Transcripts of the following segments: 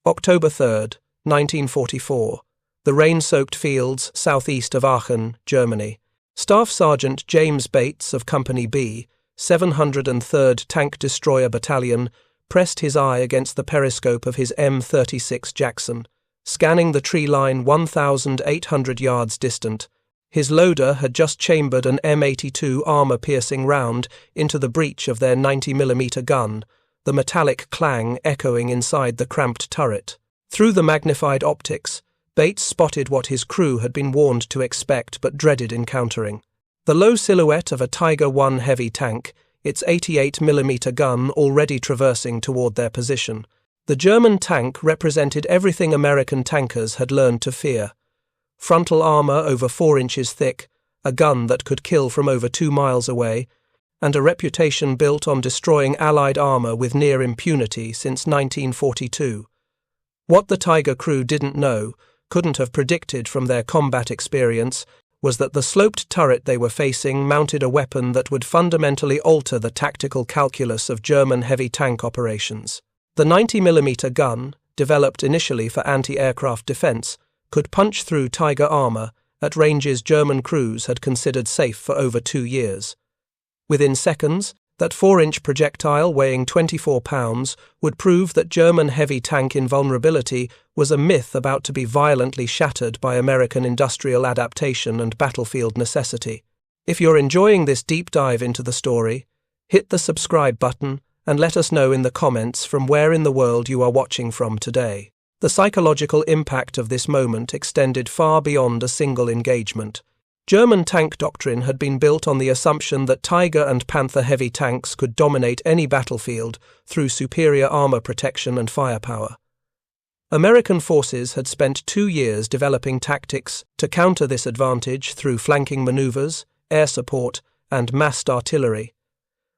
October 3rd, 1944. The rain-soaked fields southeast of Aachen, Germany. Staff Sergeant James Bates of Company B, 703rd Tank Destroyer Battalion, pressed his eye against the periscope of his M36 Jackson, scanning the tree line 1,800 yards distant. His loader had just chambered an M82 armor-piercing round into the breech of their 90mm gun, the metallic clang echoing inside the cramped turret. Through the magnified optics, Bates spotted what his crew had been warned to expect but dreaded encountering. The low silhouette of a Tiger I heavy tank, its 88mm gun already traversing toward their position. The German tank represented everything American tankers had learned to fear. Frontal armor over 4 inches thick, a gun that could kill from over 2 miles away, and a reputation built on destroying Allied armor with near impunity since 1942. What the Tiger crew didn't know, couldn't have predicted from their combat experience, was that the sloped turret they were facing mounted a weapon that would fundamentally alter the tactical calculus of German heavy tank operations. The 90mm gun, developed initially for anti-aircraft defense, could punch through Tiger armor at ranges German crews had considered safe for over 2 years. Within seconds, that 4-inch projectile weighing 24 pounds would prove that German heavy tank invulnerability was a myth about to be violently shattered by American industrial adaptation and battlefield necessity. If you're enjoying this deep dive into the story, hit the subscribe button and let us know in the comments from where in the world you are watching from today. The psychological impact of this moment extended far beyond a single engagement. German tank doctrine had been built on the assumption that Tiger and Panther heavy tanks could dominate any battlefield through superior armor protection and firepower. American forces had spent 2 years developing tactics to counter this advantage through flanking maneuvers, air support, and massed artillery.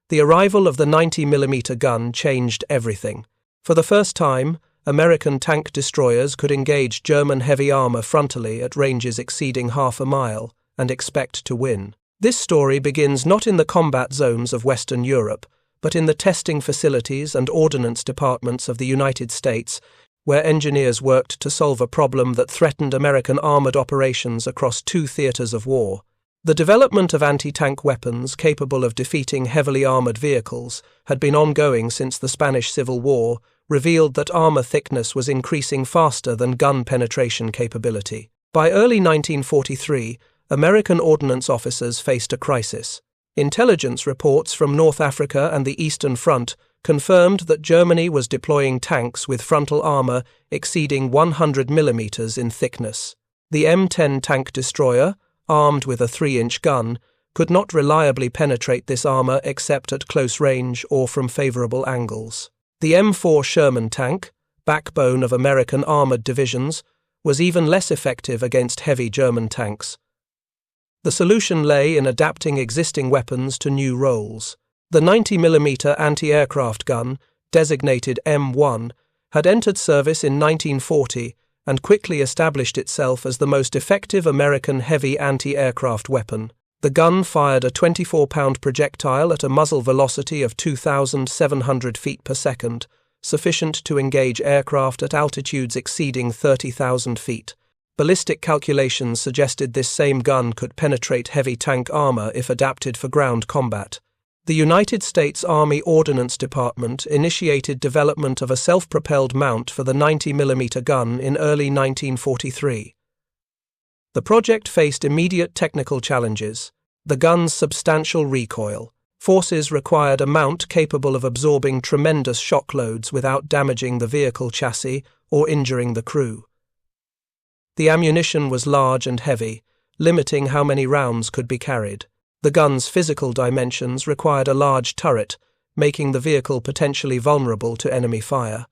The arrival of the 90mm gun changed everything. For the first time, American tank destroyers could engage German heavy armor frontally at ranges exceeding half a mile and expect to win. This story begins not in the combat zones of Western Europe, but in the testing facilities and ordnance departments of the United States, where engineers worked to solve a problem that threatened American armored operations across 2 theaters of war. The development of anti-tank weapons capable of defeating heavily armored vehicles had been ongoing since the Spanish Civil War, revealed that armor thickness was increasing faster than gun penetration capability. By early 1943, American ordnance officers faced a crisis. Intelligence reports from North Africa and the Eastern Front confirmed that Germany was deploying tanks with frontal armor exceeding 100mm in thickness. The M10 tank destroyer, armed with a 3-inch gun, could not reliably penetrate this armor except at close range or from favorable angles. The M4 Sherman tank, backbone of American armored divisions, was even less effective against heavy German tanks. The solution lay in adapting existing weapons to new roles. The 90mm anti-aircraft gun, designated M1, had entered service in 1940 and quickly established itself as the most effective American heavy anti-aircraft weapon. The gun fired a 24-pound projectile at a muzzle velocity of 2,700 feet per second, sufficient to engage aircraft at altitudes exceeding 30,000 feet. Ballistic calculations suggested this same gun could penetrate heavy tank armor if adapted for ground combat. The United States Army Ordnance Department initiated development of a self-propelled mount for the 90mm gun in early 1943. The project faced immediate technical challenges. The gun's substantial recoil. Forces required a mount capable of absorbing tremendous shock loads without damaging the vehicle chassis or injuring the crew. The ammunition was large and heavy, limiting how many rounds could be carried. The gun's physical dimensions required a large turret, making the vehicle potentially vulnerable to enemy fire.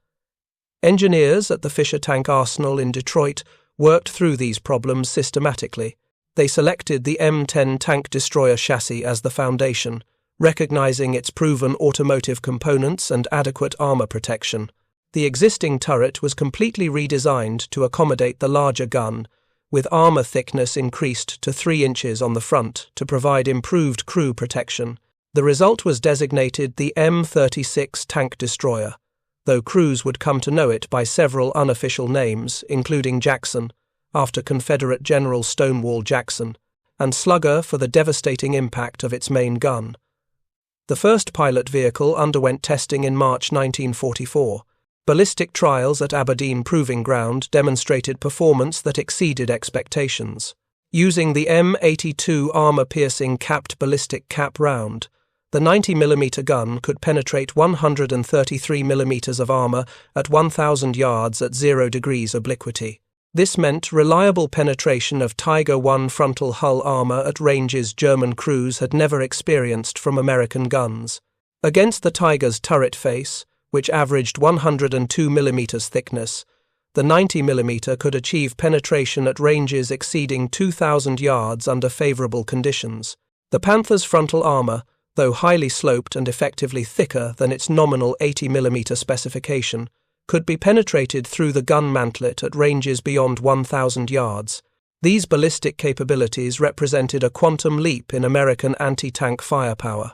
Engineers at the Fisher Tank Arsenal in Detroit worked through these problems systematically. They selected the M10 tank destroyer chassis as the foundation, recognizing its proven automotive components and adequate armor protection. The existing turret was completely redesigned to accommodate the larger gun, with armor thickness increased to 3 inches on the front to provide improved crew protection. The result was designated the M36 tank destroyer, though crews would come to know it by several unofficial names, including Jackson, after Confederate General Stonewall Jackson, and Slugger for the devastating impact of its main gun. The first pilot vehicle underwent testing in March 1944. Ballistic trials at Aberdeen Proving Ground demonstrated performance that exceeded expectations. Using the M82 armor-piercing capped ballistic cap round, the 90mm gun could penetrate 133mm of armor at 1,000 yards at 0 degrees obliquity. This meant reliable penetration of Tiger I frontal hull armor at ranges German crews had never experienced from American guns. Against the Tiger's turret face, which averaged 102mm thickness, the 90mm could achieve penetration at ranges exceeding 2,000 yards under favorable conditions. The Panther's frontal armor, though highly sloped and effectively thicker than its nominal 80mm specification, could be penetrated through the gun mantlet at ranges beyond 1,000 yards. These ballistic capabilities represented a quantum leap in American anti-tank firepower.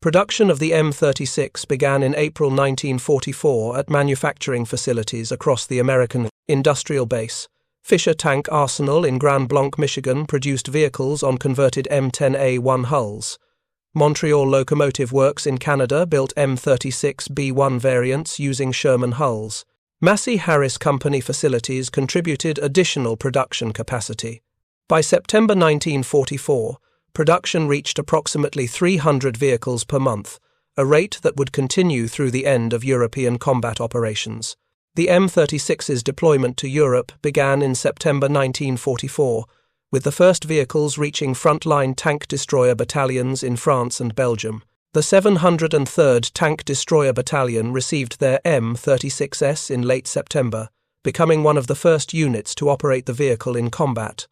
Production of the M36 began in April 1944 at manufacturing facilities across the American industrial base. Fisher Tank Arsenal in Grand Blanc, Michigan produced vehicles on converted M10A1 hulls. Montreal Locomotive Works in Canada built M36B1 variants using Sherman hulls. Massey Harris Company facilities contributed additional production capacity. By September 1944, production reached approximately 300 vehicles per month, a rate that would continue through the end of European combat operations. The M36's deployment to Europe began in September 1944, with the first vehicles reaching frontline Tank Destroyer Battalions in France and Belgium. The 703rd Tank Destroyer Battalion received their M36S in late September, becoming one of the first units to operate the vehicle in combat.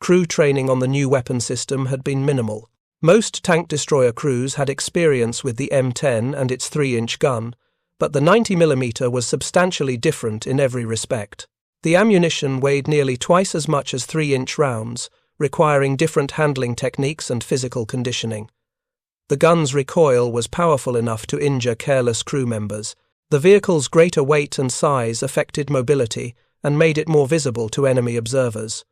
Crew training on the new weapon system had been minimal. Most tank destroyer crews had experience with the M10 and its 3-inch gun, but the 90mm was substantially different in every respect. The ammunition weighed nearly twice as much as 3-inch rounds, requiring different handling techniques and physical conditioning. The gun's recoil was powerful enough to injure careless crew members. The vehicle's greater weight and size affected mobility and made it more visible to enemy observers.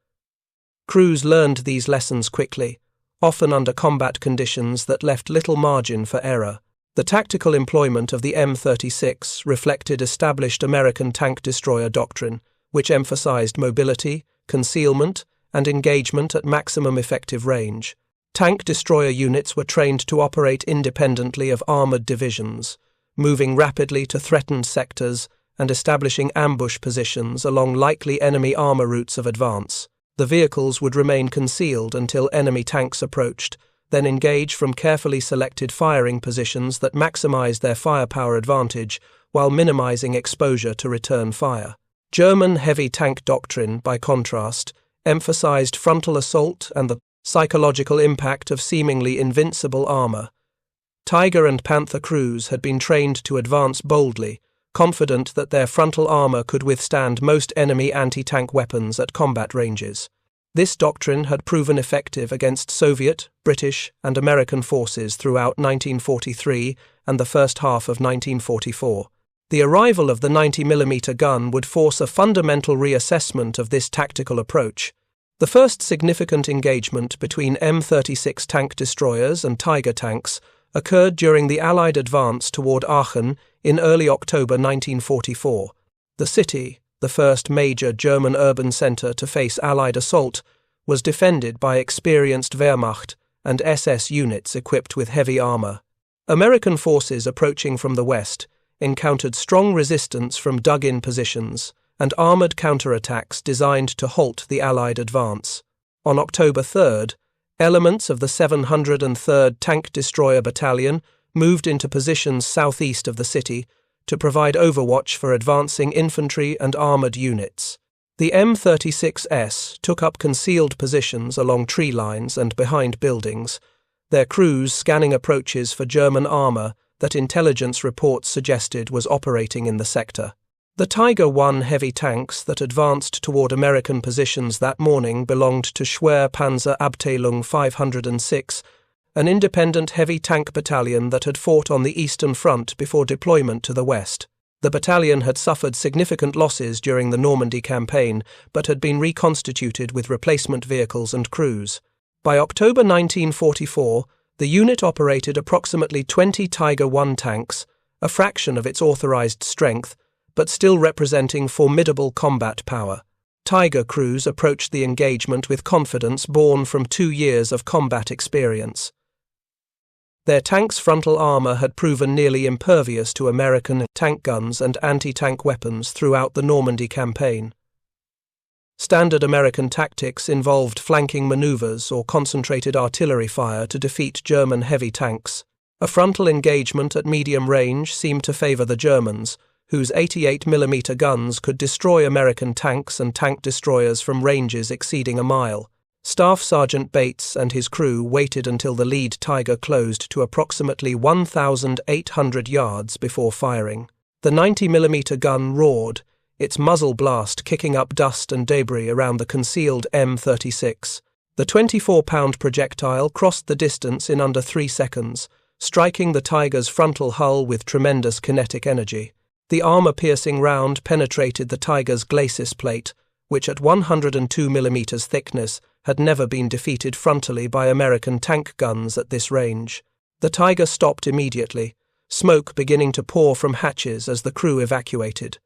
Crews learned these lessons quickly, often under combat conditions that left little margin for error. The tactical employment of the M36 reflected established American tank destroyer doctrine, which emphasized mobility, concealment, and engagement at maximum effective range. Tank destroyer units were trained to operate independently of armored divisions, moving rapidly to threatened sectors and establishing ambush positions along likely enemy armor routes of advance. The vehicles would remain concealed until enemy tanks approached, then engage from carefully selected firing positions that maximized their firepower advantage while minimizing exposure to return fire. German heavy tank doctrine, by contrast, emphasized frontal assault and the psychological impact of seemingly invincible armor. Tiger and Panther crews had been trained to advance boldly, confident that their frontal armor could withstand most enemy anti-tank weapons at combat ranges. This doctrine had proven effective against Soviet, British, and American forces throughout 1943 and the first half of 1944. The arrival of the 90mm gun would force a fundamental reassessment of this tactical approach. The first significant engagement between M36 tank destroyers and Tiger tanks occurred during the Allied advance toward Aachen in early October 1944. The city, the first major German urban center to face Allied assault, was defended by experienced Wehrmacht and SS units equipped with heavy armor. American forces approaching from the west encountered strong resistance from dug-in positions and armored counterattacks designed to halt the Allied advance. On October 3rd, elements of the 703rd Tank Destroyer Battalion moved into positions southeast of the city to provide overwatch for advancing infantry and armored units. The M36S took up concealed positions along tree lines and behind buildings, their crews scanning approaches for German armor that intelligence reports suggested was operating in the sector. The Tiger I heavy tanks that advanced toward American positions that morning belonged to schwere Panzer-Abteilung 506, an independent heavy tank battalion that had fought on the Eastern Front before deployment to the west. The battalion had suffered significant losses during the Normandy campaign, but had been reconstituted with replacement vehicles and crews. By October 1944, the unit operated approximately 20 Tiger I tanks, a fraction of its authorized strength, but still representing formidable combat power. Tiger crews approached the engagement with confidence born from 2 years of combat experience. Their tanks' frontal armor had proven nearly impervious to American tank guns and anti-tank weapons throughout the Normandy campaign. Standard American tactics involved flanking maneuvers or concentrated artillery fire to defeat German heavy tanks. A frontal engagement at medium range seemed to favor the Germans, whose 88mm guns could destroy American tanks and tank destroyers from ranges exceeding a mile. Staff Sergeant Bates and his crew waited until the lead Tiger closed to approximately 1,800 yards before firing. The 90mm gun roared, its muzzle blast kicking up dust and debris around the concealed M36. The 24-pound projectile crossed the distance in under 3 seconds, striking the Tiger's frontal hull with tremendous kinetic energy. The armor-piercing round penetrated the Tiger's glacis plate, which at 102mm thickness had never been defeated frontally by American tank guns at this range. The Tiger stopped immediately, smoke beginning to pour from hatches as the crew evacuated.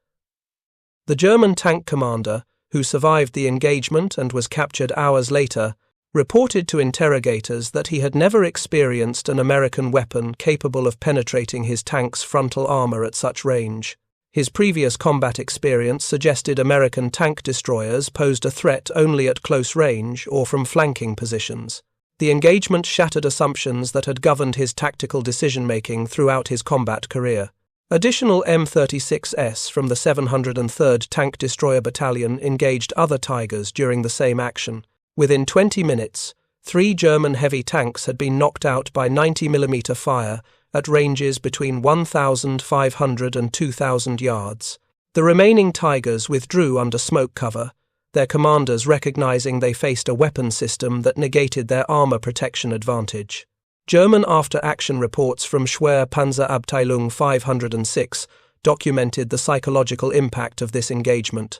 The German tank commander, who survived the engagement and was captured hours later, reported to interrogators that he had never experienced an American weapon capable of penetrating his tank's frontal armor at such range. His previous combat experience suggested American tank destroyers posed a threat only at close range or from flanking positions. The engagement shattered assumptions that had governed his tactical decision-making throughout his combat career. Additional M36s from the 703rd Tank Destroyer Battalion engaged other Tigers during the same action. Within 20 minutes, 3 German heavy tanks had been knocked out by 90mm fire at ranges between 1,500 and 2,000 yards. The remaining Tigers withdrew under smoke cover, their commanders recognizing they faced a weapon system that negated their armor protection advantage. German after-action reports from schwere Panzer-Abteilung 506 documented the psychological impact of this engagement.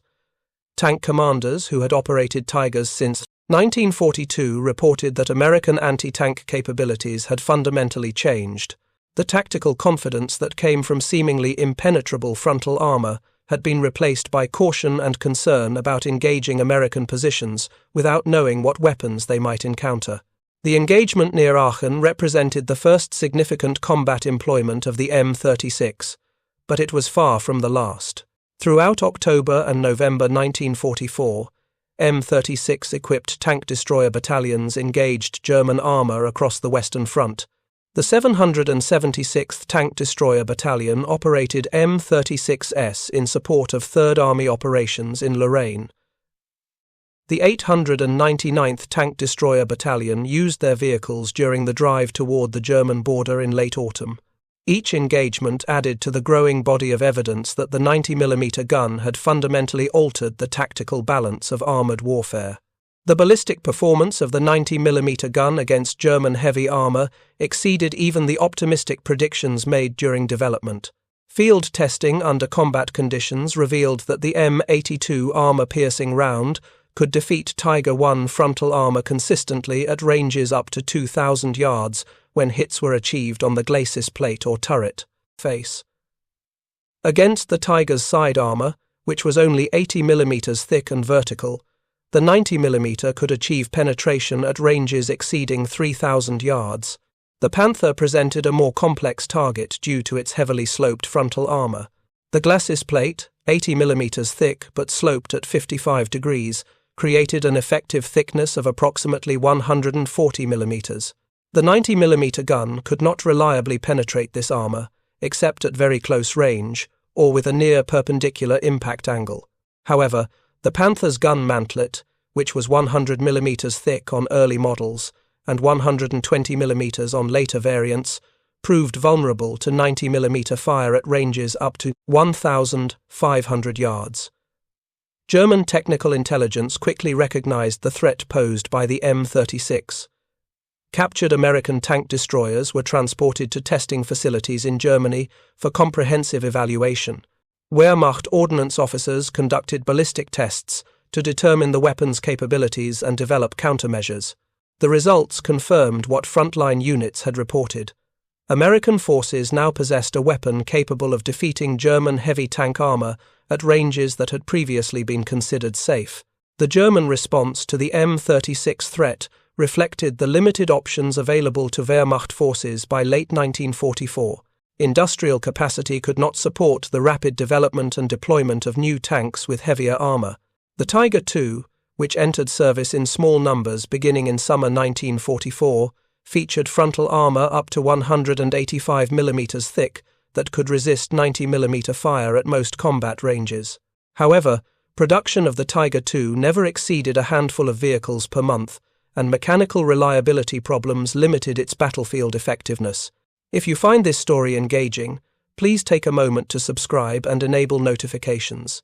Tank commanders who had operated Tigers since 1942 reported that American anti-tank capabilities had fundamentally changed. The tactical confidence that came from seemingly impenetrable frontal armor had been replaced by caution and concern about engaging American positions without knowing what weapons they might encounter. The engagement near Aachen represented the first significant combat employment of the M36, but it was far from the last. Throughout October and November 1944, M36-equipped tank destroyer battalions engaged German armor across the Western Front. The 776th Tank Destroyer Battalion operated M36s in support of Third Army operations in Lorraine. The 899th Tank Destroyer Battalion used their vehicles during the drive toward the German border in late autumn. Each engagement added to the growing body of evidence that the 90mm gun had fundamentally altered the tactical balance of armored warfare. The ballistic performance of the 90mm gun against German heavy armor exceeded even the optimistic predictions made during development. Field testing under combat conditions revealed that the M82 armor-piercing round could defeat Tiger I frontal armor consistently at ranges up to 2,000 yards when hits were achieved on the glacis plate or turret face. Against the Tiger's side armor, which was only 80mm thick and vertical, the 90mm could achieve penetration at ranges exceeding 3,000 yards. The Panther presented a more complex target due to its heavily sloped frontal armor. The glacis plate, 80mm thick but sloped at 55 degrees, created an effective thickness of approximately 140mm. The 90mm gun could not reliably penetrate this armor, except at very close range or with a near perpendicular impact angle. However, the Panther's gun mantlet, which was 100mm thick on early models and 120mm on later variants, proved vulnerable to 90mm fire at ranges up to 1,500 yards. German technical intelligence quickly recognized the threat posed by the M36. Captured American tank destroyers were transported to testing facilities in Germany for comprehensive evaluation. Wehrmacht ordnance officers conducted ballistic tests to determine the weapon's capabilities and develop countermeasures. The results confirmed what frontline units had reported. American forces now possessed a weapon capable of defeating German heavy tank armor at ranges that had previously been considered safe. The German response to the M36 threat reflected the limited options available to Wehrmacht forces by late 1944. Industrial capacity could not support the rapid development and deployment of new tanks with heavier armor. The Tiger II, which entered service in small numbers beginning in summer 1944, featured frontal armor up to 185 mm thick that could resist 90 mm fire at most combat ranges. However, production of the Tiger II never exceeded a handful of vehicles per month, and mechanical reliability problems limited its battlefield effectiveness. If you find this story engaging, please take a moment to subscribe and enable notifications.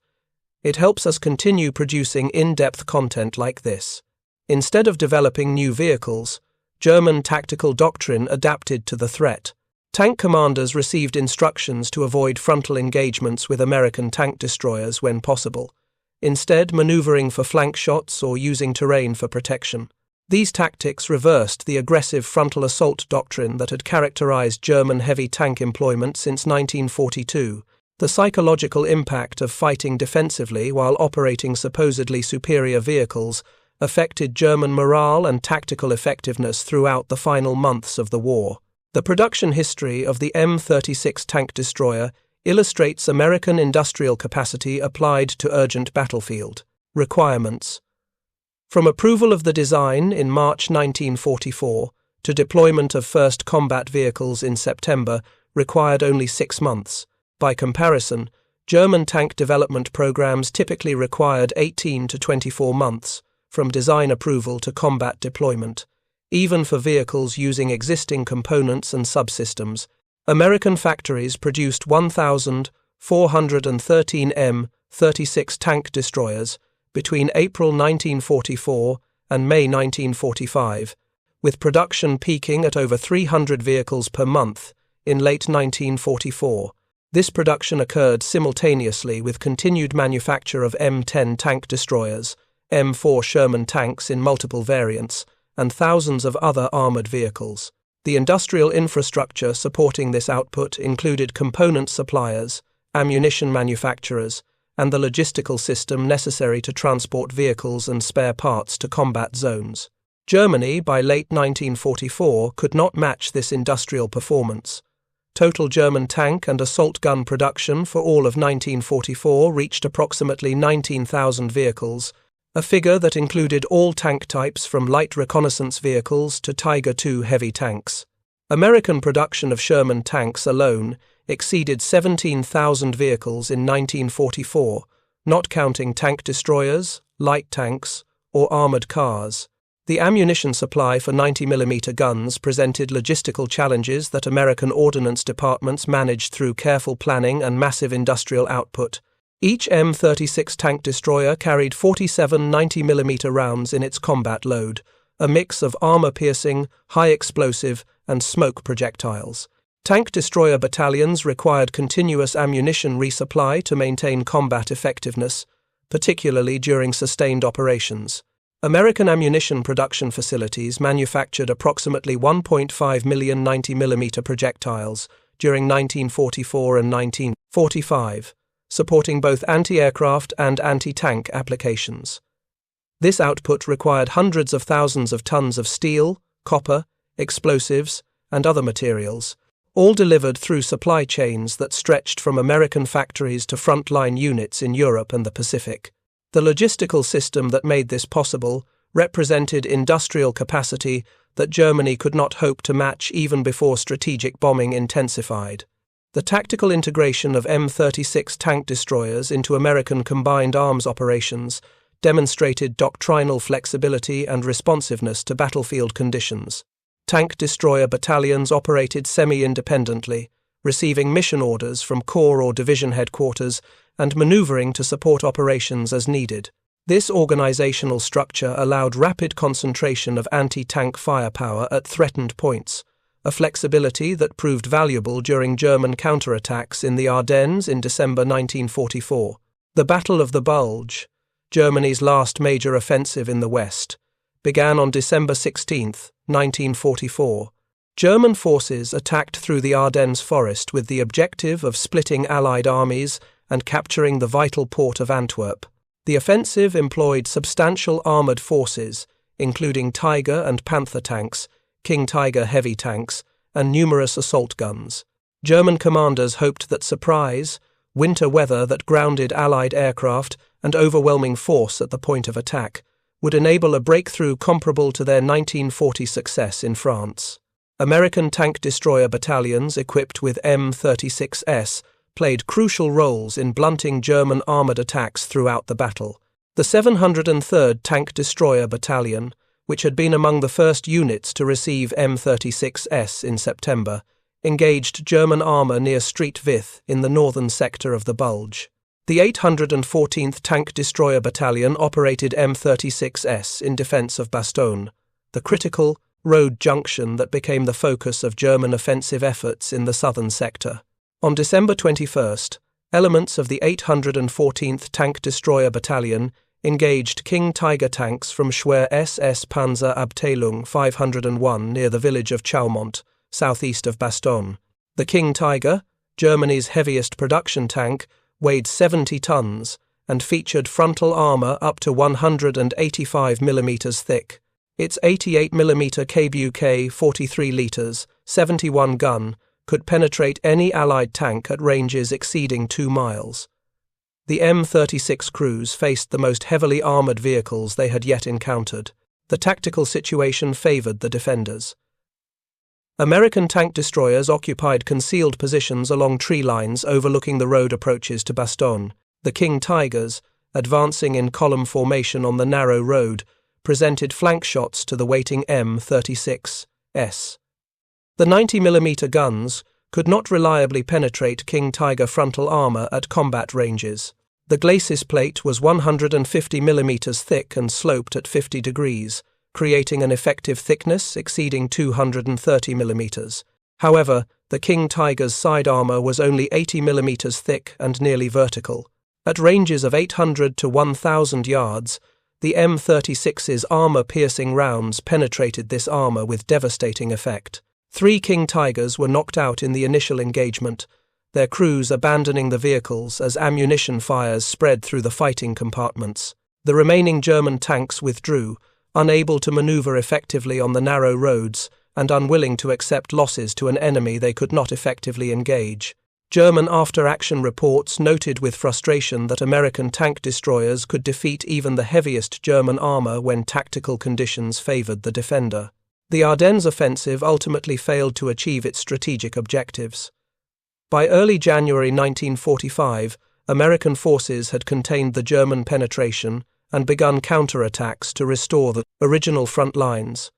It helps us continue producing in-depth content like this. Instead of developing new vehicles, German tactical doctrine adapted to the threat. Tank commanders received instructions to avoid frontal engagements with American tank destroyers when possible, instead maneuvering for flank shots or using terrain for protection. These tactics reversed the aggressive frontal assault doctrine that had characterized German heavy tank employment since 1942. The psychological impact of fighting defensively while operating supposedly superior vehicles affected German morale and tactical effectiveness throughout the final months of the war. The production history of the M36 tank destroyer illustrates American industrial capacity applied to urgent battlefield requirements. From approval of the design in March 1944 to deployment of first combat vehicles in September required only 6 months. By comparison, German tank development programs typically required 18 to 24 months, from design approval to combat deployment. Even for vehicles using existing components and subsystems, American factories produced 1,413 M36 tank destroyers between April 1944 and May 1945, with production peaking at over 300 vehicles per month in late 1944. This production occurred simultaneously with continued manufacture of M10 tank destroyers, M4 Sherman tanks in multiple variants, and thousands of other armored vehicles. The industrial infrastructure supporting this output included component suppliers, ammunition manufacturers, and the logistical system necessary to transport vehicles and spare parts to combat zones. Germany, by late 1944, could not match this industrial performance. Total German tank and assault gun production for all of 1944 reached approximately 19,000 vehicles, a figure that included all tank types from light reconnaissance vehicles to Tiger II heavy tanks. American production of Sherman tanks alone exceeded 17,000 vehicles in 1944, not counting tank destroyers, light tanks, or armored cars. The ammunition supply for 90mm guns presented logistical challenges that American ordnance departments managed through careful planning and massive industrial output. Each M36 tank destroyer carried 47 90mm rounds in its combat load, a mix of armor-piercing, high-explosive, and smoke projectiles. Tank destroyer battalions required continuous ammunition resupply to maintain combat effectiveness, particularly during sustained operations. American ammunition production facilities manufactured approximately 1.5 million 90mm projectiles during 1944 and 1945, supporting both anti-aircraft and anti-tank applications. This output required hundreds of thousands of tons of steel, copper, explosives, and other materials, all delivered through supply chains that stretched from American factories to frontline units in Europe and the Pacific. The logistical system that made this possible represented industrial capacity that Germany could not hope to match even before strategic bombing intensified. The tactical integration of M36 tank destroyers into American combined arms operations demonstrated doctrinal flexibility and responsiveness to battlefield conditions. Tank destroyer battalions operated semi-independently, receiving mission orders from corps or division headquarters and maneuvering to support operations as needed. This organizational structure allowed rapid concentration of anti-tank firepower at threatened points, a flexibility that proved valuable during German counterattacks in the Ardennes in December 1944. The Battle of the Bulge, Germany's last major offensive in the West, began on December 16, 1944. German forces attacked through the Ardennes forest with the objective of splitting Allied armies and capturing the vital port of Antwerp. The offensive employed substantial armoured forces, including Tiger and Panther tanks, King Tiger heavy tanks, and numerous assault guns. German commanders hoped that surprise, winter weather that grounded Allied aircraft, and overwhelming force at the point of attack would enable a breakthrough comparable to their 1940 success in France. American Tank Destroyer Battalions equipped with M36s played crucial roles in blunting German armoured attacks throughout the battle. The 703rd Tank Destroyer Battalion, which had been among the first units to receive M36s in September, engaged German armour near Streetvith in the northern sector of the Bulge. The 814th Tank Destroyer Battalion operated M36s in defence of Bastogne, the critical road junction that became the focus of German offensive efforts in the southern sector. On December 21st, elements of the 814th Tank Destroyer Battalion engaged King Tiger tanks from schwere SS Panzer-Abteilung 501 near the village of Chaumont, southeast of Bastogne. The King Tiger, Germany's heaviest production tank, weighed 70 tons and featured frontal armour up to 185 mm thick. Its 88 mm KBUK 43 litres, 71 gun, could penetrate any Allied tank at ranges exceeding 2 miles. The M36 crews faced the most heavily armoured vehicles they had yet encountered. The tactical situation favoured the defenders. American tank destroyers occupied concealed positions along tree lines overlooking the road approaches to Bastogne. The King Tigers, advancing in column formation on the narrow road, presented flank shots to the waiting M36s. The 90 mm guns could not reliably penetrate King Tiger frontal armour at combat ranges. The glacis plate was 150 mm thick and sloped at 50 degrees, creating an effective thickness exceeding 230 mm. However, the King Tiger's side armour was only 80 mm thick and nearly vertical. At ranges of 800 to 1,000 yards, the M36's armour-piercing rounds penetrated this armour with devastating effect. 3 King Tigers were knocked out in the initial engagement, their crews abandoning the vehicles as ammunition fires spread through the fighting compartments. The remaining German tanks withdrew, unable to manoeuvre effectively on the narrow roads and unwilling to accept losses to an enemy they could not effectively engage. German after-action reports noted with frustration that American tank destroyers could defeat even the heaviest German armour when tactical conditions favoured the defender. The Ardennes offensive ultimately failed to achieve its strategic objectives. By early January 1945, American forces had contained the German penetration and begun counterattacks to restore the original front lines.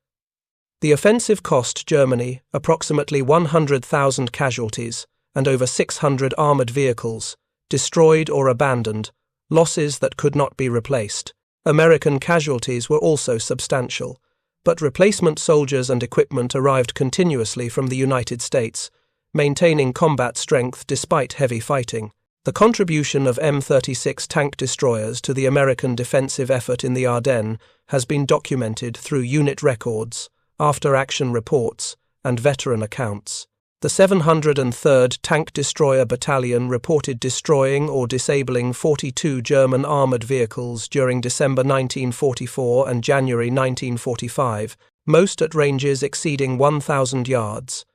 The offensive cost Germany approximately 100,000 casualties and over 600 armoured vehicles, destroyed or abandoned, losses that could not be replaced. American casualties were also substantial, but replacement soldiers and equipment arrived continuously from the United States, maintaining combat strength despite heavy fighting. The contribution of M36 tank destroyers to the American defensive effort in the Ardennes has been documented through unit records, after-action reports, and veteran accounts. The 703rd Tank Destroyer Battalion reported destroying or disabling 42 German armoured vehicles during December 1944 and January 1945, most at ranges exceeding 1,000 yards.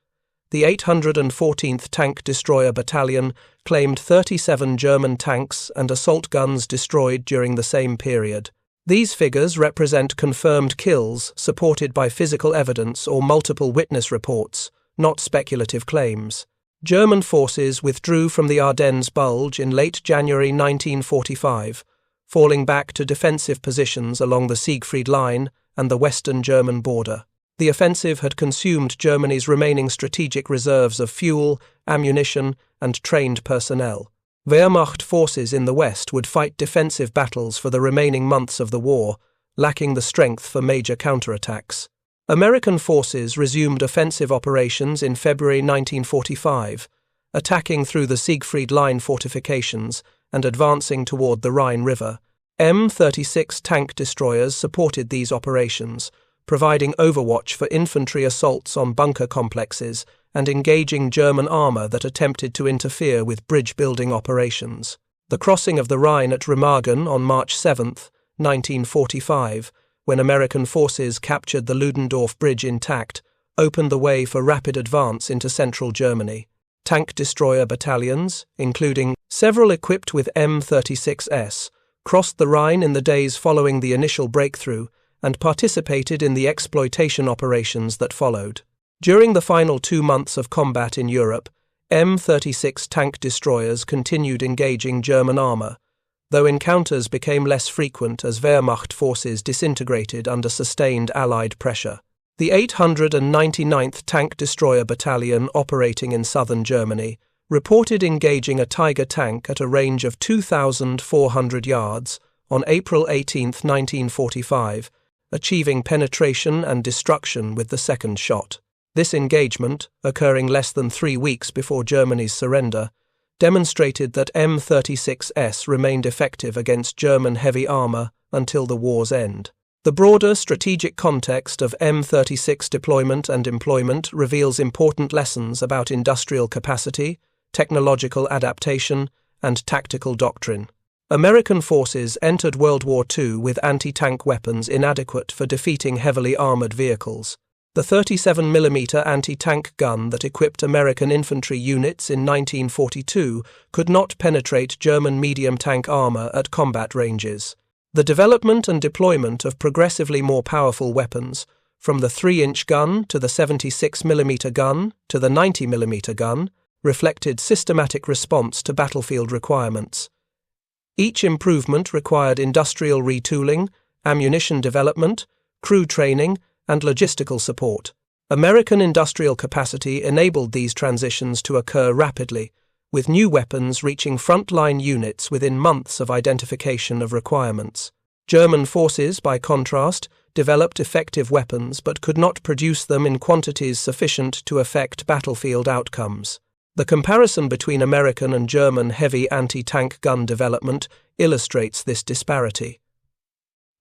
The 814th Tank Destroyer Battalion claimed 37 German tanks and assault guns destroyed during the same period. These figures represent confirmed kills supported by physical evidence or multiple witness reports, not speculative claims. German forces withdrew from the Ardennes Bulge in late January 1945, falling back to defensive positions along the Siegfried Line and the western German border. The offensive had consumed Germany's remaining strategic reserves of fuel, ammunition, and trained personnel. Wehrmacht forces in the west would fight defensive battles for the remaining months of the war, lacking the strength for major counterattacks. American forces resumed offensive operations in February 1945, attacking through the Siegfried Line fortifications and advancing toward the Rhine River. M36 tank destroyers supported these operations, providing overwatch for infantry assaults on bunker complexes and engaging German armor that attempted to interfere with bridge-building operations. The crossing of the Rhine at Remagen on March 7, 1945, when American forces captured the Ludendorff Bridge intact, opened the way for rapid advance into central Germany. Tank Destroyer Battalions, including several equipped with M36s, crossed the Rhine in the days following the initial breakthrough and participated in the exploitation operations that followed. During the final 2 months of combat in Europe, M36 tank destroyers continued engaging German armor, though encounters became less frequent as Wehrmacht forces disintegrated under sustained Allied pressure. The 899th Tank Destroyer Battalion operating in southern Germany reported engaging a Tiger tank at a range of 2,400 yards on April 18, 1945, achieving penetration and destruction with the second shot. This engagement, occurring less than 3 weeks before Germany's surrender, demonstrated that M36s remained effective against German heavy armor until the war's end. The broader strategic context of M36 deployment and employment reveals important lessons about industrial capacity, technological adaptation, and tactical doctrine. American forces entered World War II with anti-tank weapons inadequate for defeating heavily armored vehicles. The 37mm anti-tank gun that equipped American infantry units in 1942 could not penetrate German medium tank armor at combat ranges. The development and deployment of progressively more powerful weapons, from the 3-inch gun to the 76mm gun to the 90mm gun, reflected systematic response to battlefield requirements. Each improvement required industrial retooling, ammunition development, crew training, and logistical support. American industrial capacity enabled these transitions to occur rapidly, with new weapons reaching frontline units within months of identification of requirements. German forces, by contrast, developed effective weapons but could not produce them in quantities sufficient to affect battlefield outcomes. The comparison between American and German heavy anti-tank gun development illustrates this disparity.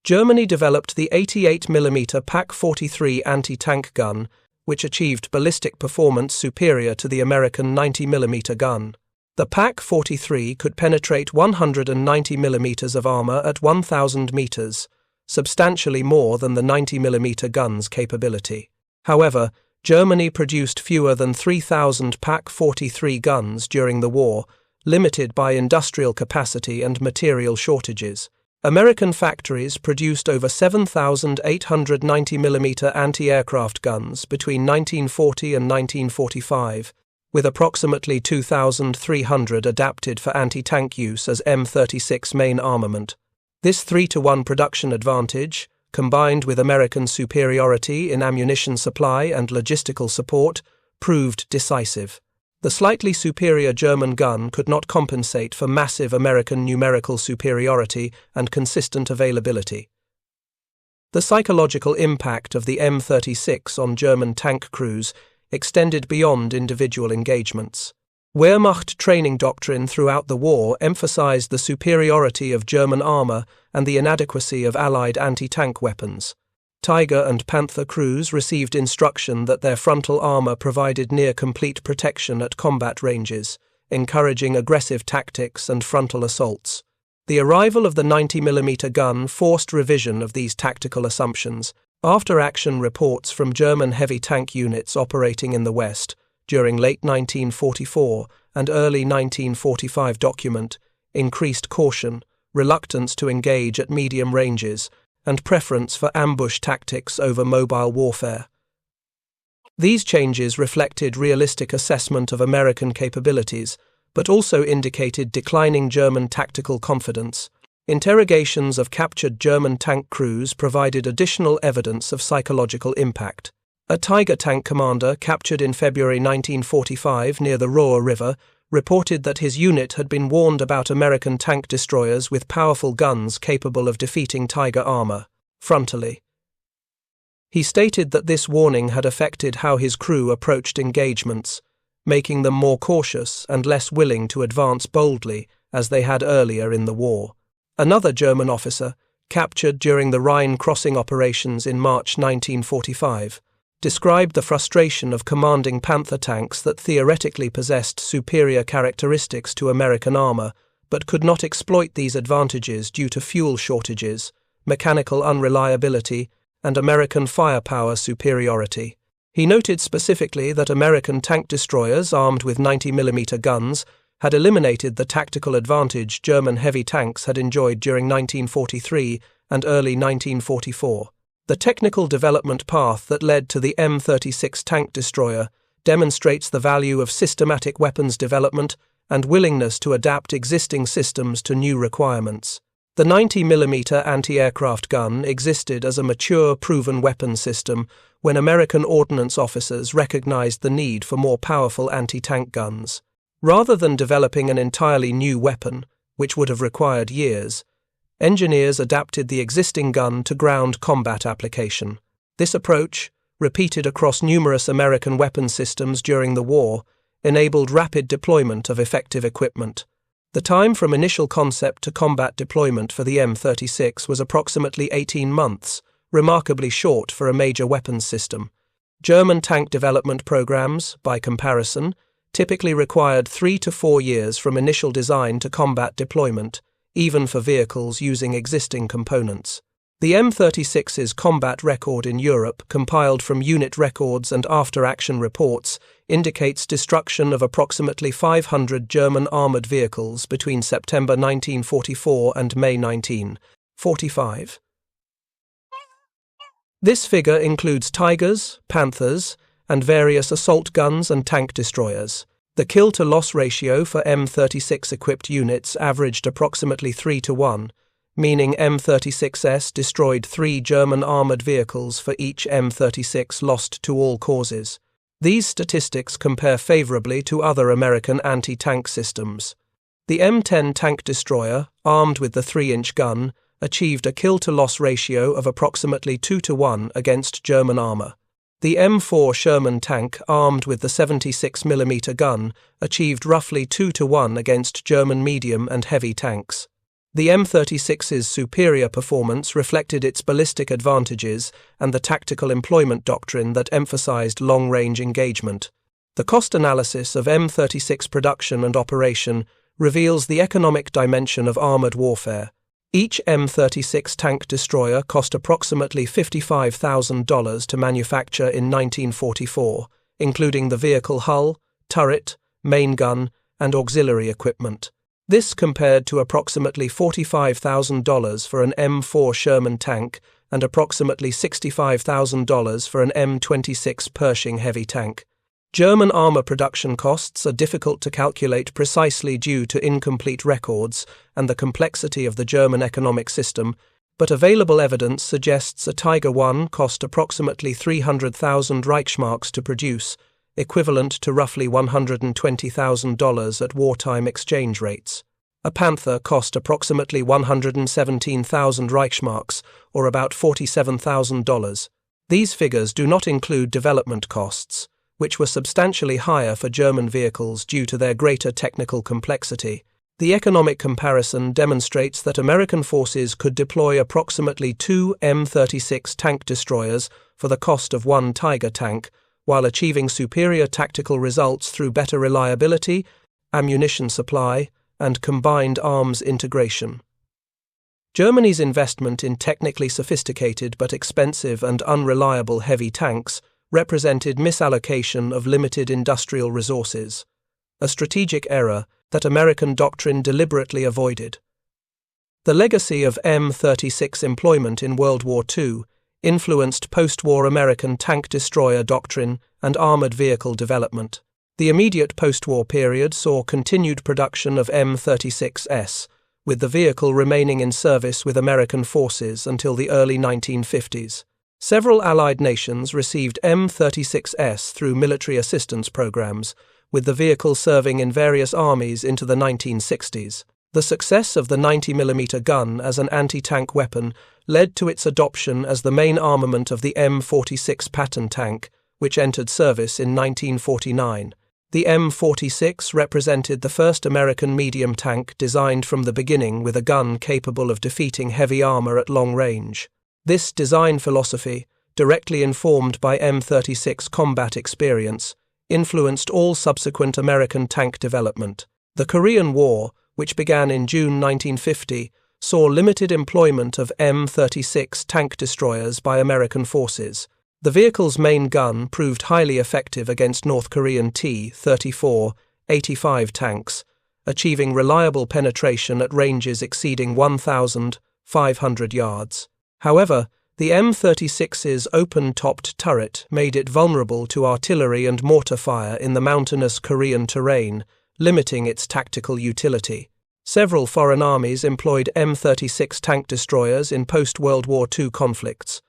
Germany developed the 88mm PaK-43 anti-tank gun, which achieved ballistic performance superior to the American 90mm gun. The PaK-43 could penetrate 190mm of armor at 1,000 meters, substantially more than the 90mm gun's capability. However, Germany produced fewer than 3,000 PaK-43 guns during the war, limited by industrial capacity and material shortages. American factories produced over 7,890mm anti-aircraft guns between 1940 and 1945, with approximately 2,300 adapted for anti-tank use as M36 main armament. This 3-to-1 production advantage, combined with American superiority in ammunition supply and logistical support, proved decisive. The slightly superior German gun could not compensate for massive American numerical superiority and consistent availability. The psychological impact of the M36 on German tank crews extended beyond individual engagements. Wehrmacht training doctrine throughout the war emphasized the superiority of German armor and the inadequacy of Allied anti-tank weapons. Tiger and Panther crews received instruction that their frontal armor provided near-complete protection at combat ranges, encouraging aggressive tactics and frontal assaults. The arrival of the 90mm gun forced revision of these tactical assumptions. After-action reports from German heavy tank units operating in the West during late 1944 and early 1945 document increased caution, reluctance to engage at medium ranges, and preference for ambush tactics over mobile warfare. These changes reflected realistic assessment of American capabilities, but also indicated declining German tactical confidence. Interrogations of captured German tank crews provided additional evidence of psychological impact. A Tiger tank commander captured in February 1945 near the Ruhr River reported that his unit had been warned about American tank destroyers with powerful guns capable of defeating Tiger armor, frontally. He stated that this warning had affected how his crew approached engagements, making them more cautious and less willing to advance boldly as they had earlier in the war. Another German officer, captured during the Rhine crossing operations in March 1945, described the frustration of commanding Panther tanks that theoretically possessed superior characteristics to American armor, but could not exploit these advantages due to fuel shortages, mechanical unreliability, and American firepower superiority. He noted specifically that American tank destroyers armed with 90mm guns had eliminated the tactical advantage German heavy tanks had enjoyed during 1943 and early 1944. The technical development path that led to the M36 tank destroyer demonstrates the value of systematic weapons development and willingness to adapt existing systems to new requirements. The 90mm anti-aircraft gun existed as a mature, proven weapon system when American ordnance officers recognized the need for more powerful anti-tank guns. Rather than developing an entirely new weapon, which would have required years, engineers adapted the existing gun to ground combat application. This approach, repeated across numerous American weapon systems during the war, enabled rapid deployment of effective equipment. The time from initial concept to combat deployment for the M36 was approximately 18 months, remarkably short for a major weapons system. German tank development programs, by comparison, typically required 3 to 4 years from initial design to combat deployment, even for vehicles using existing components. The M36's combat record in Europe, compiled from unit records and after-action reports, indicates destruction of approximately 500 German armoured vehicles between September 1944 and May 1945. This figure includes Tigers, Panthers, and various assault guns and tank destroyers. The kill-to-loss ratio for M36-equipped units averaged approximately 3-to-1, meaning M36s destroyed 3 German armoured vehicles for each M36 lost to all causes. These statistics compare favourably to other American anti-tank systems. The M10 tank destroyer, armed with the 3-inch gun, achieved a kill-to-loss ratio of approximately 2-to-1 against German armour. The M4 Sherman tank, armed with the 76mm gun, achieved roughly 2-to-1 against German medium and heavy tanks. The M36's superior performance reflected its ballistic advantages and the tactical employment doctrine that emphasized long-range engagement. The cost analysis of M36 production and operation reveals the economic dimension of armored warfare. Each M36 tank destroyer cost approximately $55,000 to manufacture in 1944, including the vehicle hull, turret, main gun, and auxiliary equipment. This compared to approximately $45,000 for an M4 Sherman tank and approximately $65,000 for an M26 Pershing heavy tank. German armour production costs are difficult to calculate precisely due to incomplete records and the complexity of the German economic system, but available evidence suggests a Tiger I cost approximately 300,000 Reichsmarks to produce, equivalent to roughly $120,000 at wartime exchange rates. A Panther cost approximately 117,000 Reichsmarks, or about $47,000. These figures do not include development costs, which were substantially higher for German vehicles due to their greater technical complexity. The economic comparison demonstrates that American forces could deploy approximately 2 M36 tank destroyers for the cost of 1 Tiger tank, while achieving superior tactical results through better reliability, ammunition supply, and combined arms integration. Germany's investment in technically sophisticated but expensive and unreliable heavy tanks represented misallocation of limited industrial resources, a strategic error that American Doctrine deliberately avoided. The legacy of M36 employment in World War II influenced post-war American tank destroyer doctrine and armoured vehicle development. The immediate post-war period saw continued production of M36s, with the vehicle remaining in service with American forces until the early 1950s. Several Allied nations received M36s through military assistance programs, with the vehicle serving in various armies into the 1960s. The success of the 90mm gun as an anti-tank weapon led to its adoption as the main armament of the M46 Patton tank, which entered service in 1949. The M46 represented the first American medium tank designed from the beginning with a gun capable of defeating heavy armor at long range. This design philosophy, directly informed by M36 combat experience, influenced all subsequent American tank development. The Korean War, which began in June 1950, saw limited employment of M36 tank destroyers by American forces. The vehicle's main gun proved highly effective against North Korean T-34-85 tanks, achieving reliable penetration at ranges exceeding 1,500 yards. However, the M36's open-topped turret made it vulnerable to artillery and mortar fire in the mountainous Korean terrain, limiting its tactical utility. Several foreign armies employed M36 tank destroyers in post-World War II conflicts.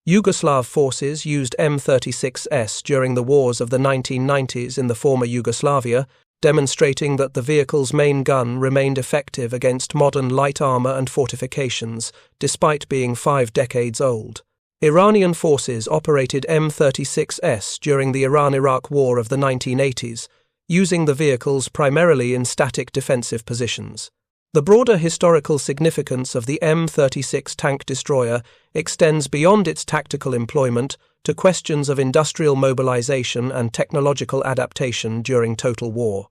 Yugoslav forces used M36s during the wars of the 1990s in the former Yugoslavia, demonstrating that the vehicle's main gun remained effective against modern light armor and fortifications, despite being 5 decades old. Iranian forces operated M36s during the Iran-Iraq War of the 1980s, using the vehicles primarily in static defensive positions. The broader historical significance of the M36 tank destroyer extends beyond its tactical employment to questions of industrial mobilization and technological adaptation during total war.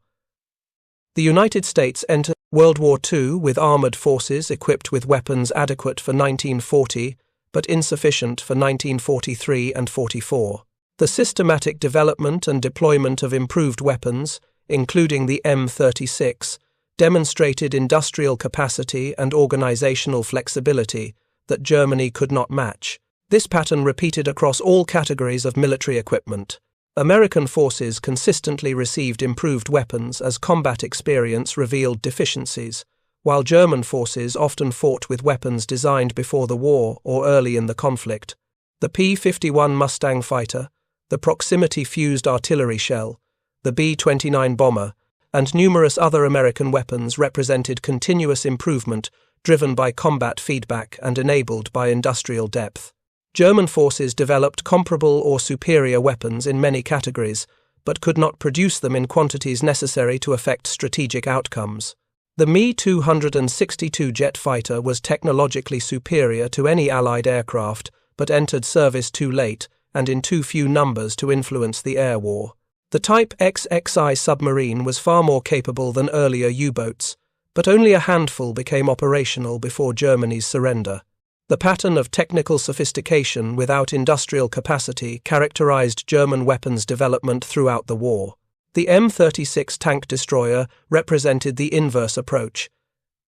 The United States entered World War II with armored forces equipped with weapons adequate for 1940 but insufficient for 1943 and 44. The systematic development and deployment of improved weapons, including the M36, demonstrated industrial capacity and organizational flexibility that Germany could not match. This pattern repeated across all categories of military equipment. American forces consistently received improved weapons as combat experience revealed deficiencies, while German forces often fought with weapons designed before the war or early in the conflict. The P-51 Mustang fighter, the proximity-fused artillery shell, the B-29 bomber, and numerous other American weapons represented continuous improvement driven by combat feedback and enabled by industrial depth. German forces developed comparable or superior weapons in many categories, but could not produce them in quantities necessary to affect strategic outcomes. The Me-262 jet fighter was technologically superior to any Allied aircraft, but entered service too late and in too few numbers to influence the air war. The Type XXI submarine was far more capable than earlier U-boats, but only a handful became operational before Germany's surrender. The pattern of technical sophistication without industrial capacity characterized German weapons development throughout the war. The M36 tank destroyer represented the inverse approach.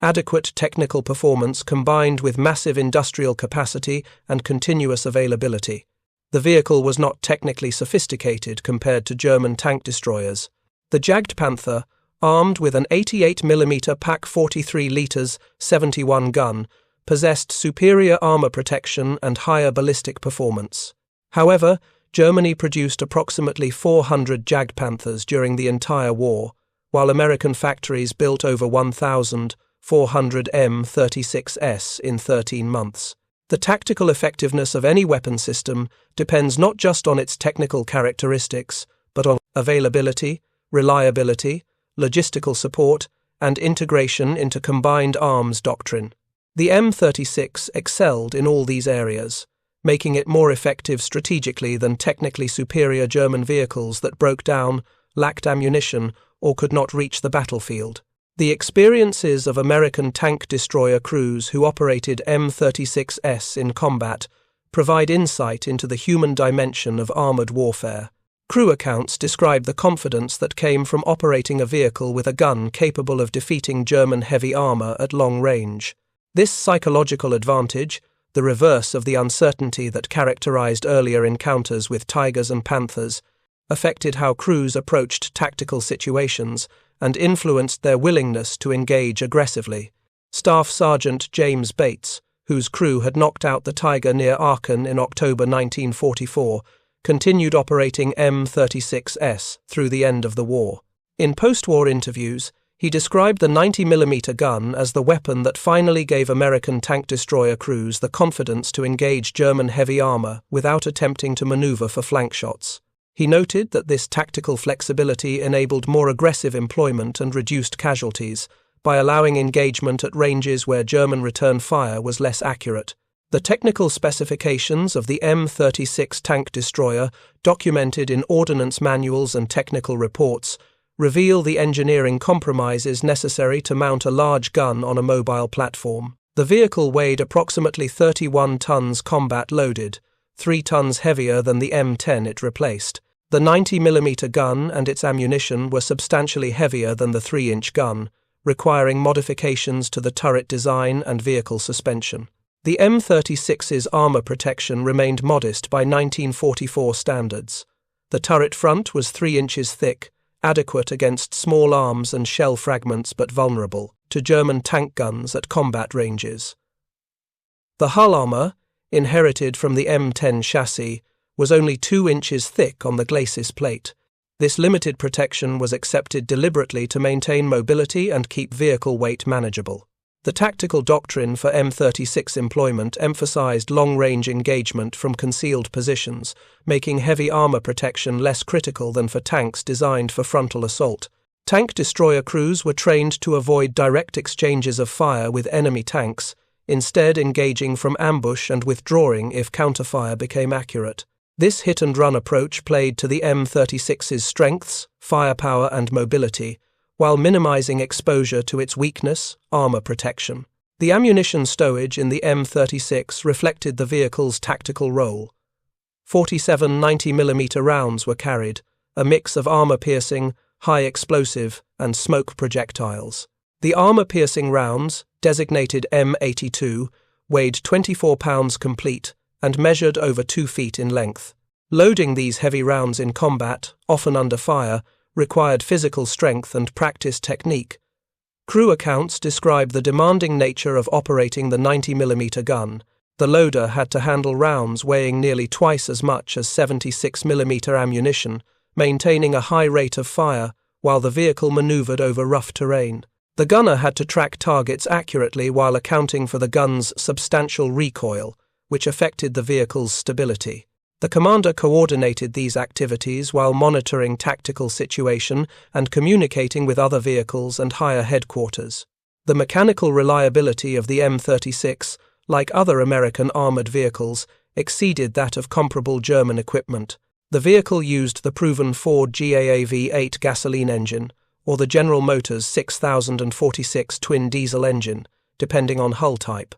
Adequate technical performance combined with massive industrial capacity and continuous availability. The vehicle was not technically sophisticated compared to German tank destroyers. The Jagdpanther, armed with an 88mm Pak 43 liters 71 gun, possessed superior armor protection and higher ballistic performance. However, Germany produced approximately 400 Jagdpanthers during the entire war, while American factories built over 1,400 M36s in 13 months. The tactical effectiveness of any weapon system depends not just on its technical characteristics, but on availability, reliability, logistical support, and integration into combined arms doctrine. The M36 excelled in all these areas, making it more effective strategically than technically superior German vehicles that broke down, lacked ammunition, or could not reach the battlefield. The experiences of American tank destroyer crews who operated M36s in combat provide insight into the human dimension of armored warfare. Crew accounts describe the confidence that came from operating a vehicle with a gun capable of defeating German heavy armor at long range. This psychological advantage, the reverse of the uncertainty that characterized earlier encounters with Tigers and Panthers, affected how crews approached tactical situations and influenced their willingness to engage aggressively. Staff Sergeant James Bates, whose crew had knocked out the Tiger near Aachen in October 1944, continued operating M36s through the end of the war. In post-war interviews, He described the 90mm gun as the weapon that finally gave American tank destroyer crews the confidence to engage German heavy armor without attempting to maneuver for flank shots. He noted that this tactical flexibility enabled more aggressive employment and reduced casualties, by allowing engagement at ranges where German return fire was less accurate. The technical specifications of the M36 tank destroyer, documented in ordnance manuals and technical reports, reveal the engineering compromises necessary to mount a large gun on a mobile platform. The vehicle weighed approximately 31 tons combat loaded, 3 tons heavier than the M10 it replaced. The 90mm gun and its ammunition were substantially heavier than the 3-inch gun, requiring modifications to the turret design and vehicle suspension. The M36's armor protection remained modest by 1944 standards. The turret front was 3 inches thick, adequate against small arms and shell fragments but vulnerable to German tank guns at combat ranges. The hull armor, inherited from the M10 chassis, was only 2 inches thick on the glacis plate. This limited protection was accepted deliberately to maintain mobility and keep vehicle weight manageable. The tactical doctrine for M36 employment emphasized long-range engagement from concealed positions, making heavy armor protection less critical than for tanks designed for frontal assault. Tank destroyer crews were trained to avoid direct exchanges of fire with enemy tanks, instead engaging from ambush and withdrawing if counterfire became accurate. This hit-and-run approach played to the M36's strengths, firepower and mobility, while minimizing exposure to its weakness, armor protection. The ammunition stowage in the M36 reflected the vehicle's tactical role. 47 90mm rounds were carried, a mix of armor-piercing, high-explosive, and smoke projectiles. The armor-piercing rounds, designated M82, weighed 24 pounds complete and measured over 2 feet in length. Loading these heavy rounds in combat, often under fire, required physical strength and practiced technique. Crew accounts describe the demanding nature of operating the 90mm gun. The loader had to handle rounds weighing nearly twice as much as 76mm ammunition, maintaining a high rate of fire while the vehicle maneuvered over rough terrain. The gunner had to track targets accurately while accounting for the gun's substantial recoil, which affected the vehicle's stability. The commander coordinated these activities while monitoring tactical situation and communicating with other vehicles and higher headquarters. The mechanical reliability of the M36, like other American armored vehicles, exceeded that of comparable German equipment. The vehicle used the proven Ford GAA V8 gasoline engine, or the General Motors 6046 twin diesel engine, depending on hull type.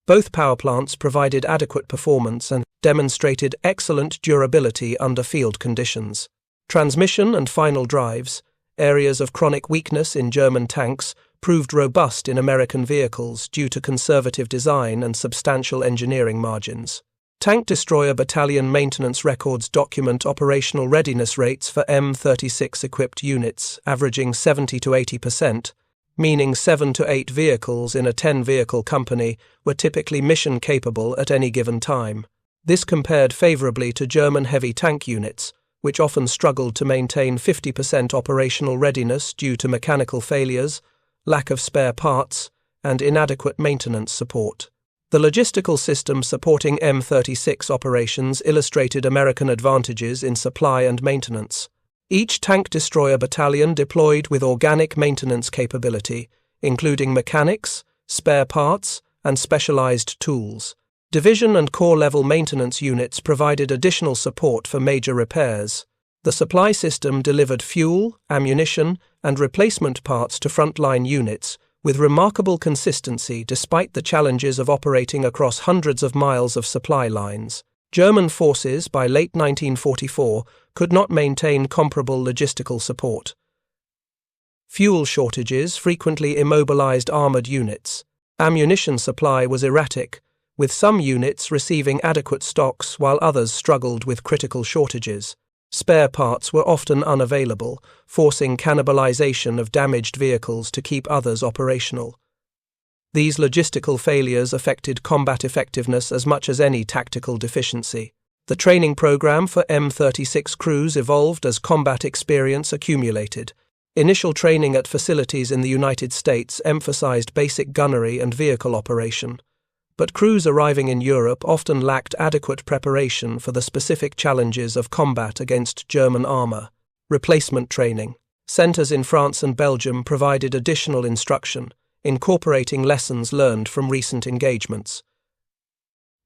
Both power plants provided adequate performance and demonstrated excellent durability under field conditions. Transmission and final drives, areas of chronic weakness in German tanks, proved robust in American vehicles due to conservative design and substantial engineering margins. Tank Destroyer Battalion maintenance records document operational readiness rates for M36-equipped units averaging 70 to 80%, meaning 7 to 8 vehicles in a 10-vehicle company were typically mission-capable at any given time. This compared favorably to German heavy tank units, which often struggled to maintain 50% operational readiness due to mechanical failures, lack of spare parts, and inadequate maintenance support. The logistical system supporting M36 operations illustrated American advantages in supply and maintenance. Each tank destroyer battalion deployed with organic maintenance capability, including mechanics, spare parts, and specialized tools. Division and corps-level maintenance units provided additional support for major repairs. The supply system delivered fuel, ammunition, and replacement parts to frontline units with remarkable consistency despite the challenges of operating across hundreds of miles of supply lines. German forces, by late 1944, could not maintain comparable logistical support. Fuel shortages frequently immobilized armored units. Ammunition supply was erratic, with some units receiving adequate stocks while others struggled with critical shortages. Spare parts were often unavailable, forcing cannibalization of damaged vehicles to keep others operational. These logistical failures affected combat effectiveness as much as any tactical deficiency. The training program for M36 crews evolved as combat experience accumulated, Initial training at facilities in the United States emphasized basic gunnery and vehicle operation, but crews arriving in Europe often lacked adequate preparation for the specific challenges of combat against German armor. Replacement training. Centers in France and Belgium provided additional instruction, incorporating lessons learned from recent engagements.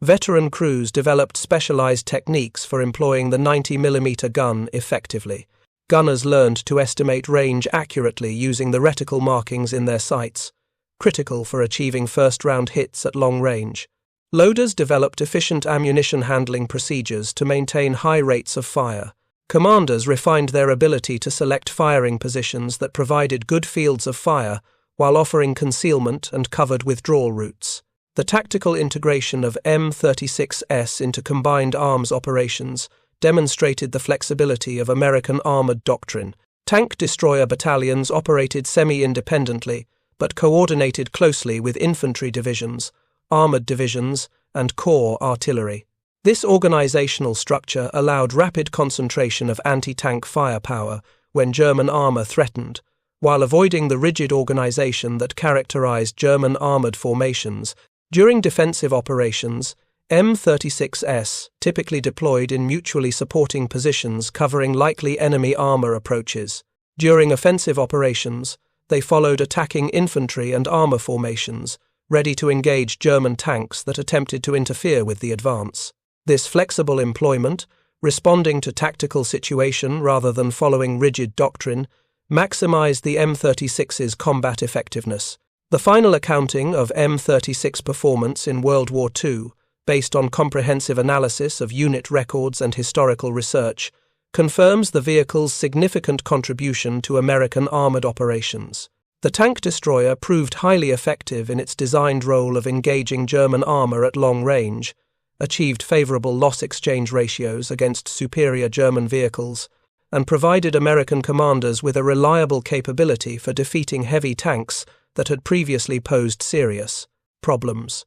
Veteran crews developed specialized techniques for employing the 90mm gun effectively. Gunners learned to estimate range accurately using the reticle markings in their sights, critical for achieving first-round hits at long range. Loaders developed efficient ammunition handling procedures to maintain high rates of fire. Commanders refined their ability to select firing positions that provided good fields of fire while offering concealment and covered withdrawal routes. The tactical integration of M36s into combined arms operations demonstrated the flexibility of American armored doctrine. Tank Destroyer Battalions operated semi-independently, but coordinated closely with infantry divisions, armored divisions, and corps artillery. This organizational structure allowed rapid concentration of anti-tank firepower when German armor threatened, while avoiding the rigid organization that characterized German armored formations. During defensive operations, M36s typically deployed in mutually supporting positions covering likely enemy armor approaches. During offensive operations, they followed attacking infantry and armor formations, ready to engage German tanks that attempted to interfere with the advance. This flexible employment, responding to tactical situation rather than following rigid doctrine, maximized the M36's combat effectiveness. The final accounting of M36 performance in World War II, based on comprehensive analysis of unit records and historical research, confirms the vehicle's significant contribution to American armored operations. The tank destroyer proved highly effective in its designed role of engaging German armor at long range, achieved favorable loss exchange ratios against superior German vehicles, and provided American commanders with a reliable capability for defeating heavy tanks that had previously posed serious problems.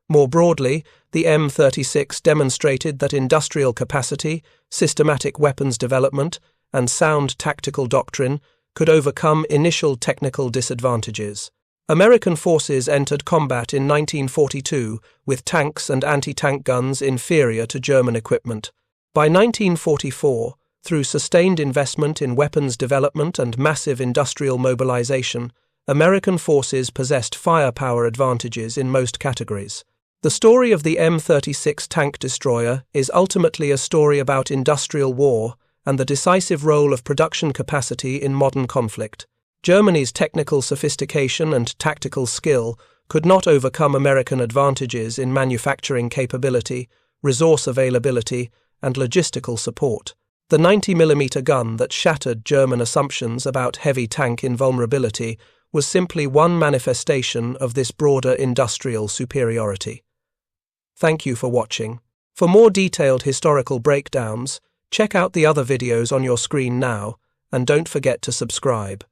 More broadly, the M36 demonstrated that industrial capacity, systematic weapons development, and sound tactical doctrine could overcome initial technical disadvantages. American forces entered combat in 1942 with tanks and anti-tank guns inferior to German equipment. By 1944, through sustained investment in weapons development and massive industrial mobilization, American forces possessed firepower advantages in most categories. The story of the M36 tank destroyer is ultimately a story about industrial war and the decisive role of production capacity in modern conflict. Germany's technical sophistication and tactical skill could not overcome American advantages in manufacturing capability, resource availability, and logistical support. The 90mm gun that shattered German assumptions about heavy tank invulnerability was simply one manifestation of this broader industrial superiority. Thank you for watching. For more detailed historical breakdowns, check out the other videos on your screen now, and don't forget to subscribe.